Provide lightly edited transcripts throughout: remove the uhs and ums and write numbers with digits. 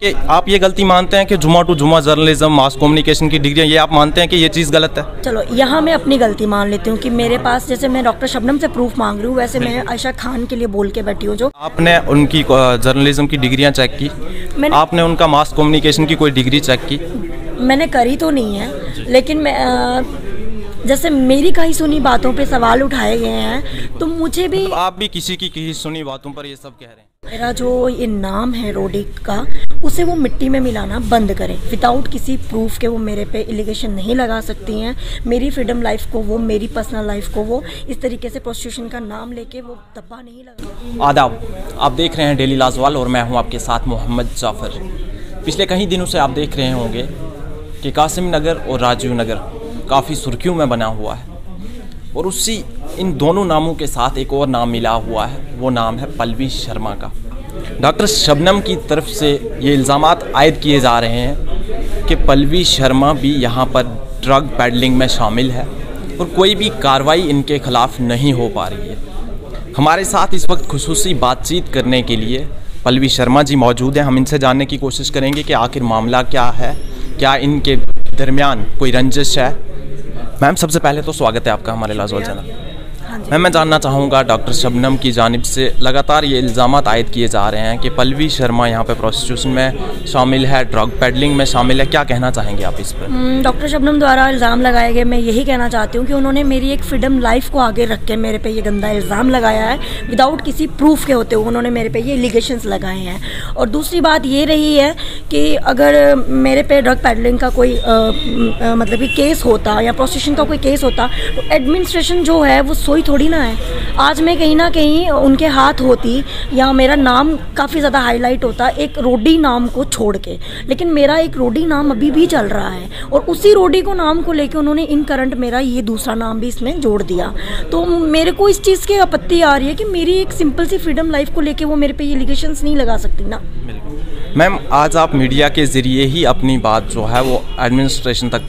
कि आप ये गलती मानते हैं कि जुमा टू जुमा जर्नलिज्म मास कम्युनिकेशन की डिग्री, ये आप मानते हैं कि ये चीज़ गलत है? चलो यहाँ मैं अपनी गलती मान लेती हूँ कि मेरे पास, जैसे मैं डॉक्टर शबनम से प्रूफ मांग रही हूँ, वैसे मैं आयशा खान के लिए बोल के बैठी हूँ। जो आपने उनकी जर्नलिज्म की डिग्रियाँ चेक की? आपने उनका मास कम्युनिकेशन की कोई डिग्री चेक की? मैंने करी तो नहीं है, लेकिन मैं जैसे मेरी कहीं सुनी बातों पे सवाल उठाए गए हैं तो मुझे भी, मतलब आप भी किसी की कहीं सुनी बातों पर ये सब कह रहे हैं? मेरा जो ये नाम है रोडी का, उसे वो मिट्टी में मिलाना बंद करें। विदाउट किसी प्रूफ के वो मेरे पे एलिगेशन नहीं लगा सकती हैं। मेरी फ्रीडम लाइफ को वो, मेरी पर्सनल लाइफ को वो इस तरीके से प्रोस्टिट्यूशन का नाम लेके वो दब्बा नहीं लगा। आदाब, आप देख रहे हैं डेली लाजवाल और मैं हूं आपके साथ मोहम्मद जाफ़र। पिछले कई दिनों से आप देख रहे होंगे कि कासिम नगर और राजीव नगर काफ़ी सुर्खियों में बना हुआ है और उसी इन दोनों नामों के साथ एक और नाम मिला हुआ है, वो नाम है पल्लवी शर्मा का। डॉक्टर शबनम की तरफ से ये इल्ज़ामात आयद किए जा रहे हैं कि पल्लवी शर्मा भी यहाँ पर ड्रग पैडलिंग में शामिल है और कोई भी कार्रवाई इनके ख़िलाफ़ नहीं हो पा रही है। हमारे साथ इस वक्त खुसूसी बातचीत करने के लिए पल्लवी शर्मा जी मौजूद हैं। हम इनसे जानने की कोशिश करेंगे कि आखिर मामला क्या है, क्या इनके दरमियान कोई रंजिश है। मैम, सबसे पहले तो स्वागत है आपका हमारे लाजवाल चैनल। मैम, मैं जानना चाहूँगा, डॉक्टर शबनम की जानिब से लगातार ये इल्ज़ामात आयद किए जा रहे हैं कि पल्लवी शर्मा यहाँ पे प्रोस्टिट्यूशन में शामिल है, ड्रग पेडलिंग में शामिल है, क्या कहना चाहेंगे आप इस पर? डॉक्टर शबनम द्वारा इल्ज़ाम लगाए गए, मैं यही कहना चाहती हूँ कि उन्होंने मेरी एक फ्रीडम लाइफ को आगे रख के मेरे पे ये गंदा इल्ज़ाम लगाया है। विदाउट किसी प्रूफ के होते हुए उन्होंने मेरे पे ये एलिगेशंस लगाए हैं। और दूसरी बात ये रही है कि अगर मेरे पे ड्रग पेडलिंग का कोई मतलब कि केस होता या प्रोस्टिट्यूशन का कोई केस होता तो एडमिनिस्ट्रेशन जो है वो सोई थोड़ी ना है। आज मैं कहीं ना कहीं उनके हाथ होती या मेरा नाम काफ़ी ज़्यादा हाईलाइट होता एक रोडी नाम को छोड़ के, लेकिन मेरा एक रोडी नाम अभी भी चल रहा है और उसी रोडी को नाम को लेके उन्होंने इन करंट मेरा ये दूसरा नाम भी इसमें जोड़ दिया। तो मेरे को इस चीज़ की आपत्ति आ रही है कि मेरी एक सिंपल सी फ्रीडम लाइफ को लेके वो मेरे पे ये एलिगेशंस नहीं लगा सकती ना। मैम, आज आप मीडिया के ज़रिए ही अपनी बात जो है वो एडमिनिस्ट्रेशन तक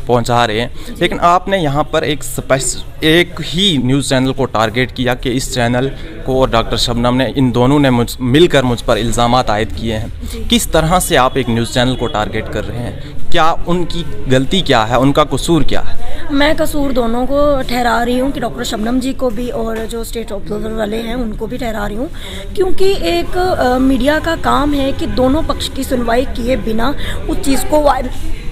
पहुंचा रहे हैं, लेकिन आपने यहाँ पर एक ही न्यूज़ चैनल को टारगेट किया कि इस चैनल को और डॉक्टर शबनम ने, इन दोनों ने मिलकर मुझ पर इल्ज़ामात आयद किए हैं। किस तरह से आप एक न्यूज़ चैनल को टारगेट कर रहे हैं? क्या उनकी गलती क्या है, उनका कसूर क्या है? मैं कसूर दोनों को ठहरा रही हूँ कि डॉक्टर शबनम जी को भी और जो स्टेट ऑब्जर्वर वाले हैं उनको भी ठहरा रही हूँ, क्योंकि एक मीडिया का काम है कि दोनों पक्ष की सुनवाई किए बिना उस चीज़ को,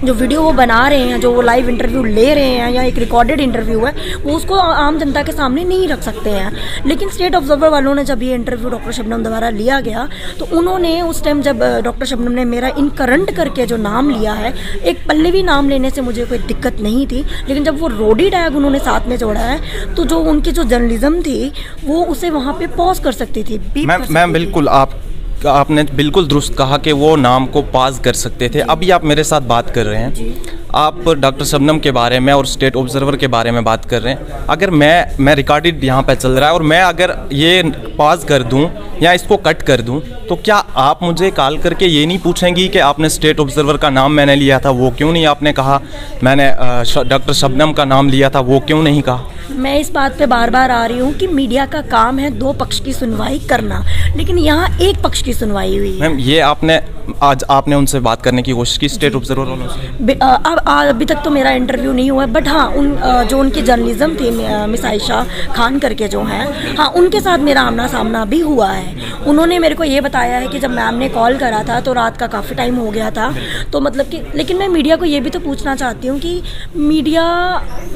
जो वीडियो वो बना रहे हैं, जो वो लाइव इंटरव्यू ले रहे हैं या एक रिकॉर्डेड इंटरव्यू है, वो उसको आम जनता के सामने नहीं रख सकते हैं। लेकिन स्टेट ऑब्जर्वर वालों ने जब ये इंटरव्यू डॉक्टर शबनम द्वारा लिया गया तो उन्होंने उस टाइम, जब डॉक्टर शबनम ने मेरा इन करंट करके जो नाम लिया है, एक पल्लवी नाम लेने से मुझे कोई दिक्कत नहीं थी, लेकिन जब वो रोडी टैग उन्होंने साथ में जोड़ा है तो जो उनकी जो जर्नलिज्म थी वो उसे वहाँ पे पॉज कर सकती थी। मैम बिल्कुल, आपने बिल्कुल दुरुस्त कहा कि वो नाम को पास कर सकते थे। अभी आप मेरे साथ बात कर रहे हैं, आप डॉक्टर शबनम के बारे में और स्टेट ऑब्जर्वर के बारे में बात कर रहे हैं। अगर मैं रिकॉर्डेड यहाँ पे चल रहा है और मैं अगर ये पास कर दूँ या इसको कट कर दूँ तो क्या आप मुझे कॉल करके ये नहीं पूछेंगी कि आपने स्टेट ऑब्जर्वर का नाम मैंने लिया था वो क्यों नहीं आपने कहा, मैंने डॉक्टर शबनम का नाम लिया था वो क्यों नहीं कहा? मैं इस बात पे बार बार आ रही हूँ कि मीडिया का काम है दो पक्ष की सुनवाई करना, लेकिन यहाँ एक पक्ष की सुनवाई हुई है। मैम, ये आज आपने उनसे बात करने की कोशिश की स्टेट ऑब्जर्वर वालों से? अभी तक तो मेरा इंटरव्यू नहीं हुआ है, बट हाँ जो उनकी जर्नलिज्म थी मिस आयशा खान करके जो हैं, हाँ उनके साथ मेरा आमना सामना भी हुआ है। उन्होंने मेरे को ये बताया है कि जब मैम ने कॉल करा था तो रात का काफ़ी टाइम हो गया था, तो मतलब कि, लेकिन मैं मीडिया को ये भी तो पूछना चाहती हूँ कि मीडिया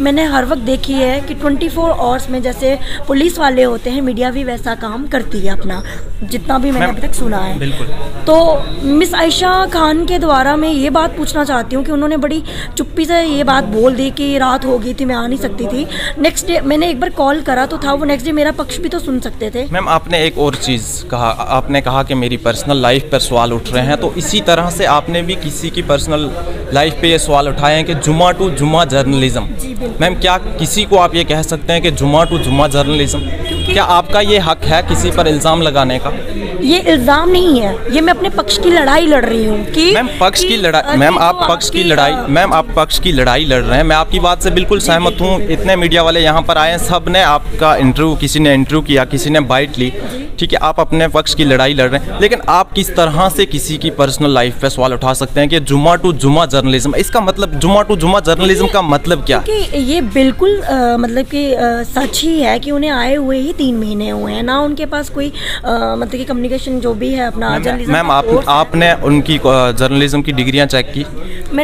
मैंने हर वक्त देखी है कि 24 आवर्स में जैसे पुलिस वाले होते हैं, मीडिया भी वैसा काम करती है अपना, जितना भी मैंने अभी तक सुना है। बिल्कुल। तो मिस आयशा खान के द्वारा मैं ये बात पूछना चाहती हूँ कि उन्होंने बड़ी चुप्पी से ये बात बोल दी कि रात हो गई थी, मैं आ नहीं सकती थी। नेक्स्ट डे मैंने एक बार कॉल करा तो था, वो नेक्स्ट डे मेरा पक्ष भी तो सुन सकते थे। मैम, आपने एक और चीज़ कहा, आपने कहा कि मेरी पर्सनल लाइफ पर सवाल उठ रहे हैं, तो इसी तरह से आपने भी किसी की पर्सनल लाइफ पे ये सवाल उठाए हैं कि जुमा टू जुमा जर्नलिज्म। मैम, क्या किसी को आप ये कह सकते हैं कि जुमा टू जुमा जर्नलिज्म? क्या आपका ये हक है किसी पर इल्ज़ाम लगाने का? ये इल्ज़ाम नहीं है, ये मैं अपने पक्ष की लड़ाई लड़ रही हूँ कि मैम पक्ष की लड़ाई, मैम आप पक्ष की लड़ाई, मैम आप पक्ष की लड़ाई लड़ रहे हैं, मैं आपकी बात से बिल्कुल सहमत हूँ। इतने मीडिया वाले यहाँ पर आए हैं, सब ने आपका इंटरव्यू, किसी ने इंटरव्यू किया, किसी ने बाइट ली, ठीक है, आप अपने पक्ष की लड़ाई लड़ रहे हैं, लेकिन आप किस तरह से किसी की पर्सनल लाइफ पे सवाल उठा सकते हैं कि जुम्मा टू जुम्मा जर्नलिज्म, इसका मतलब जुम्मा टू जुम्मा जर्नलिज्म का मतलब क्या? कि ये बिल्कुल मतलब कि सच ही है कि उन्हें आए हुए ही 3 महीने हुए हैं ना, उनके पास कोई मतलब कि कम्युनिकेशन जो भी है अपना जर्नलिज्म। मैम आपने उनकी जर्नलिज्म की डिग्रियाँ चेक की?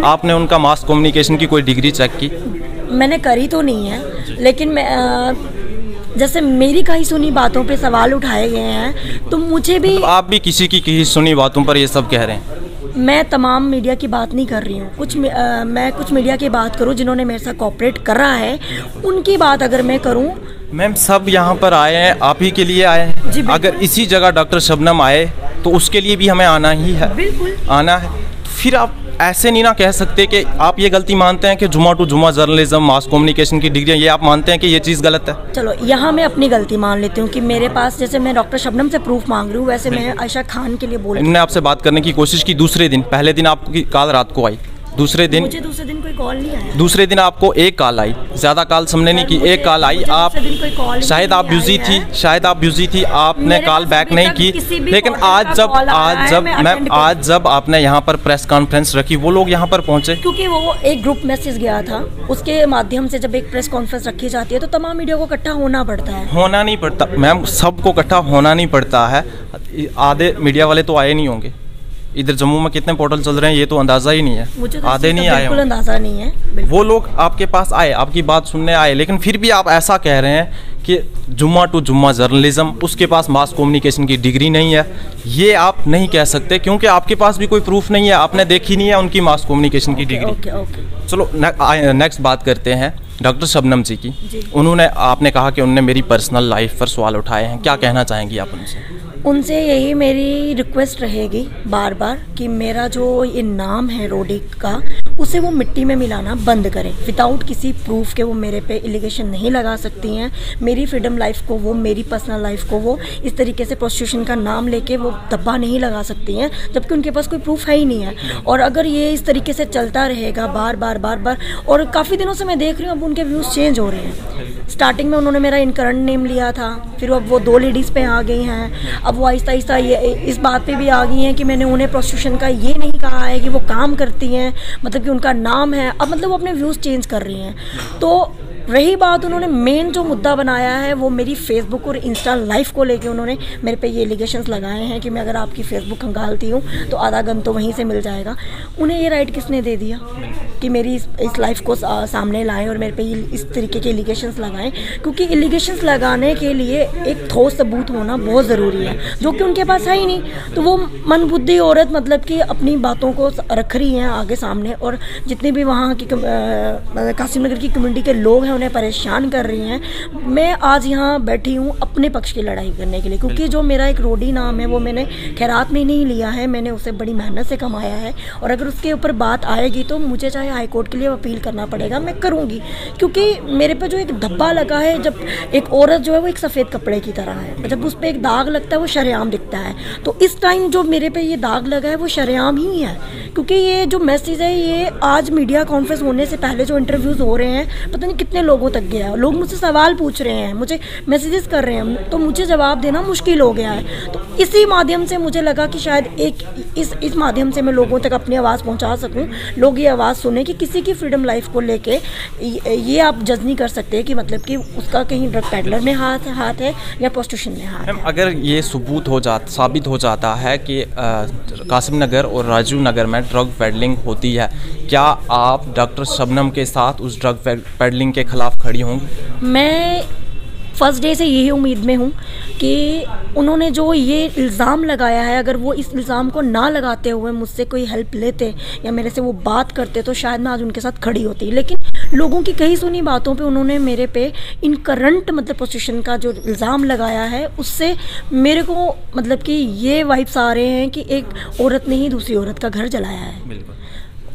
आपने उनका मास कम्युनिकेशन की कोई डिग्री चेक की? मैंने करी तो नहीं है, लेकिन मैं जैसे मेरी कहीं सुनी बातों पे सवाल उठाए गए हैं, तो मुझे भी आप भी किसी की कहीं सुनी बातों पर ये सब कह रहे हैं? मैं तमाम मीडिया की बात नहीं कर रही हूँ, मैं कुछ मीडिया की बात करूँ जिन्होंने मेरे साथ कोऑपरेट करा है, उनकी बात अगर मैं करूँ। मैम सब यहाँ पर आए हैं, आप ही के लिए आए हैं। अगर इसी जगह डॉक्टर शबनम आए तो उसके लिए भी हमें आना ही है, बिल्कुल आना है। तो फिर आप ऐसे नहीं ना कह सकते कि आप ये गलती मानते हैं कि जुम्मा टू जुम्मा जर्नलिज्म, मास कम्युनिकेशन की डिग्रियाँ, ये आप मानते हैं कि ये चीज़ गलत है? चलो यहाँ मैं अपनी गलती मान लेती हूँ कि मेरे पास, जैसे मैं डॉक्टर शबनम से प्रूफ मांग रही हूँ, वैसे मैं आयशा खान के लिए बोल रही हूँ। इन्होंने आपसे बात करने की कोशिश की दूसरे दिन, पहले दिन आपकी कॉल रात को आई, दूसरे दिन कोई कॉल नहीं आया। दूसरे दिन आपको एक कॉल आई, ज़्यादा कॉल हमने नहीं की, एक कॉल आई। आप शायद आप बिजी थी, आपने कॉल बैक नहीं की। लेकिन आज जब आपने यहाँ पर प्रेस कॉन्फ्रेंस रखी, वो लोग यहाँ पर पहुँचे क्योंकि वो एक ग्रुप मैसेज गया था, उसके माध्यम से जब एक प्रेस कॉन्फ्रेंस रखी जाती है तो तमाम मीडिया को इकट्ठा होना पड़ता है। होना नहीं पड़ता मैम, सबको इकट्ठा होना नहीं पड़ता है। आधे मीडिया वाले तो आए नहीं होंगे। इधर जम्मू में कितने पोर्टल चल रहे हैं ये तो अंदाज़ा ही नहीं है, मुझे तो आधे नहीं आए, बिल्कुल अंदाज़ा नहीं है। वो लोग आपके पास आए, आपकी बात सुनने आए, लेकिन फिर भी आप ऐसा कह रहे हैं कि जुम्मा टू जुम्मा जर्नलिज्म, उसके पास मास कम्युनिकेशन की डिग्री नहीं है। ये आप नहीं कह सकते क्योंकि आपके पास भी कोई प्रूफ नहीं है, आपने देखी नहीं है उनकी मास कम्युनिकेशन की डिग्री। चलो नेक्स्ट बात करते हैं डॉक्टर शबनम जी की। आपने कहा कि उन्होंने मेरी पर्सनल लाइफ पर सवाल उठाए हैं, क्या कहना चाहेंगी आप उनसे? उनसे यही मेरी रिक्वेस्ट रहेगी बार बार कि मेरा जो ये नाम है रोडी का, उसे वो मिट्टी में मिलाना बंद करें। विदाउट किसी प्रूफ के वो मेरे पे एलिगेशन नहीं लगा सकती हैं। मेरी फ्रीडम लाइफ को वो, मेरी पर्सनल लाइफ को वो इस तरीके से प्रोस्टिट्यूशन का नाम लेके वो धब्बा नहीं लगा सकती हैं, जबकि उनके पास कोई प्रूफ है ही नहीं है। और अगर ये इस तरीके से चलता रहेगा बार बार, और काफ़ी दिनों से मैं देख रही हूँ अब उनके व्यूज़ चेंज हो रहे हैं। स्टार्टिंग में उन्होंने मेरा इनकरेंट नेम लिया था, फिर अब वो 2 लेडीज़ पे आ गई हैं, अब वो आहिस्ता आहिस्ता ये इस बात पे भी आ गई हैं कि मैंने उन्हें प्रोस्टिट्यूशन का ये नहीं कहा है कि वो काम करती हैं, मतलब कि उनका नाम है। अब मतलब वो अपने व्यूज़ चेंज कर रही हैं। तो रही बात, उन्होंने मेन जो मुद्दा बनाया है वो मेरी फेसबुक और इंस्टा लाइफ को लेके उन्होंने मेरे पे ये एलिगेशंस लगाए हैं कि मैं अगर आपकी फेसबुक खंगालती हूँ तो आधा गन तो वहीं से मिल जाएगा। उन्हें ये राइट किसने दे दिया कि मेरी इस लाइफ को सामने लाएं और मेरे पे इस तरीके के एलिगेशंस लगाएं? क्योंकि एलिगेशंस लगाने के लिए एक ठोस सबूत होना बहुत ज़रूरी है, जो कि उनके पास है ही नहीं। तो वो मनबुद्धि औरत मतलब कि अपनी बातों को रख रही हैं आगे सामने, और जितने भी वहाँ की कासिम नगर की कम्युनिटी के लोग हैं उन्हें परेशान कर रही हैं। मैं आज यहाँ बैठी हूँ अपने पक्ष की लड़ाई करने के लिए, क्योंकि जो मेरा एक रोडी नाम है वो मैंने खैरात में नहीं लिया है, मैंने उसे बड़ी मेहनत से कमाया है। और अगर उसके ऊपर बात आएगी तो मुझे चाहे हाई कोर्ट के लिए अपील करना पड़ेगा, मैं करूँगी। क्योंकि मेरे पे जो एक धब्बा लगा है, जब एक औरत जो है वो एक सफ़ेद कपड़े की तरह है, जब उस पर एक दाग लगता है वो शरेआम दिखता है। तो इस टाइम जो मेरे पे ये दाग लगा है वो शरेआम ही है, क्योंकि ये जो मैसेज है ये आज मीडिया कॉन्फ्रेंस होने से पहले जो इंटरव्यूज़ हो रहे हैं, पता नहीं कितने लोगों तक गया है। लोग मुझसे सवाल पूछ रहे हैं, मुझे मैसेजेस कर रहे हैं, तो मुझे जवाब देना मुश्किल हो गया है। तो इसी माध्यम से मुझे लगा कि शायद एक इस माध्यम से मैं लोगों तक अपनी आवाज़ पहुंचा सकूं, लोग ये आवाज़ सुने कि किसी की फ्रीडम लाइफ को लेके ये आप जज नहीं कर सकते कि मतलब कि उसका कहीं ड्रग पैडलर में हाथ है या प्रोस्टिट्यूशन में हाथ है। अगर ये साबित हो जाता है कि कासिम नगर और राजीव नगर में ड्रग पेडलिंग होती है, क्या आप डॉक्टर शबनम के साथ उस ड्रग पेडलिंग के खिलाफ खड़ी होंगी? मैं फर्स्ट डे से यही उम्मीद में हूँ कि उन्होंने जो ये इल्ज़ाम लगाया है, अगर वो इस इल्ज़ाम को ना लगाते हुए मुझसे कोई हेल्प लेते या मेरे से वो बात करते तो शायद मैं आज उनके साथ खड़ी होती। लेकिन लोगों की कई सुनी बातों पे उन्होंने मेरे पे इनकरेंट मतलब प्रोस्टिट्यूशन का जो इल्ज़ाम लगाया है, उससे मेरे को मतलब कि ये वाइब्स आ रहे हैं कि एक औरत ने ही दूसरी औरत का घर जलाया है। बिल्कुल।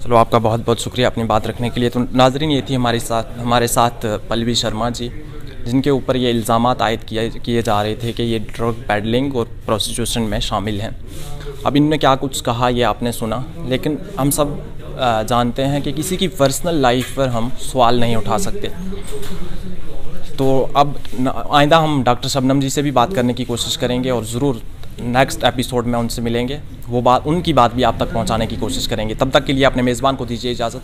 चलो, आपका बहुत बहुत शुक्रिया अपनी बात रखने के लिए। तो नाज़रीन, ये थी हमारे साथ पल्लवी शर्मा जी, जिनके ऊपर ये इल्ज़ामात आयद किए जा रहे थे कि ये ड्रग पैडलिंग और प्रोस्टिट्यूशन में शामिल हैं। अब इनने क्या कुछ कहा ये आपने सुना, लेकिन हम सब जानते हैं कि किसी की पर्सनल लाइफ पर हम सवाल नहीं उठा सकते। तो अब आइंदा हम डॉक्टर शबनम जी से भी बात करने की कोशिश करेंगे और ज़रूर नेक्स्ट एपिसोड में उनसे मिलेंगे, वो बात, उनकी बात भी आप तक पहुंचाने की कोशिश करेंगे। तब तक के लिए अपने मेज़बान को दीजिए इजाज़त।